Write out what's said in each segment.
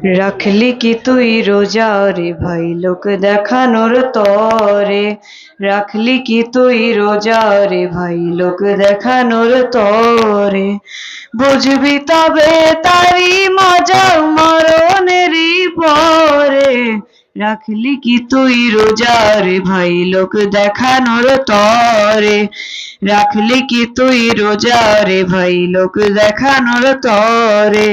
রাখলি কি তুই রোজা রে ভাই লোক দেখানোর তরে, রাখলি কি তুই রোজা রে ভাই লোক দেখানোর তরে, বুঝবি তবে তারি মজা মরণেরই পরে। রাখলি কি তুই রোজা রে ভাই লোক দেখানোর তরে, রাখলি কি তুই রোজা রে ভাই লোক দেখানোর তরে।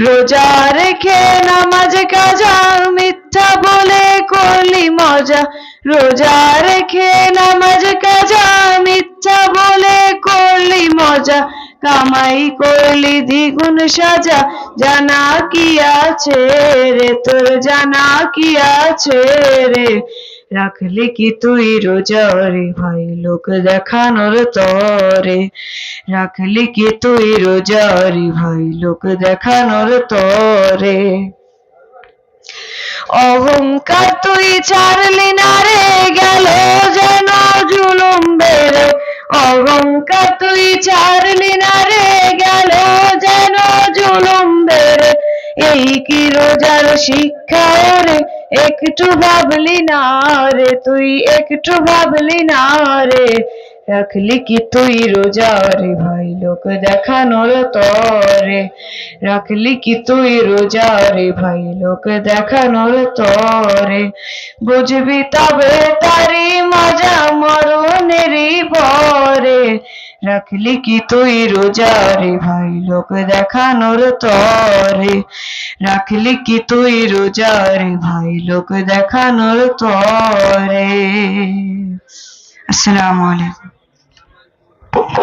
রোজা রেখে নামাজ কাজা মিথ্যা বলে করলি মজা, রোজা রেখে নামাজ কাজা মিথ্যা বলে করলি মজা, কামাই করলি দ্বিগুণ সাজা, জানা কি আছে রে তোর জানা কি আছে রে। রাখলি কি তুই রোজা রে ভাই লোক দেখানোর তরে, রাখলি কি তুই রোজা রে ভাই লোক দেখানোর তরে। অহংকার তুই ছাড়লি না রে গেল যেন জুলুম বেড়ে, অহংকার তুই ছাড়লি না রে গেল যেন জুলুম বেড়ে। এই কি রোজার শিক্ষা রে একটু ভাবলি না রে তুই একটু ভাবলি না রে। রাখলি কি তুই রোজা রে ভাই লোক দেখানোর তরে, রাখলি কি তুই রোজা রে ভাই লোক দেখানোর তরে, বুঝবি তবে তারি মজা মরণেরই পরে। রাখলি কি তুই রোজা রে ভাই লোক দেখানোর তরে, রাখলি কি তুই রোজা রে ভাই লোক দেখানোর তরে। আসসালামু আলাইকুম।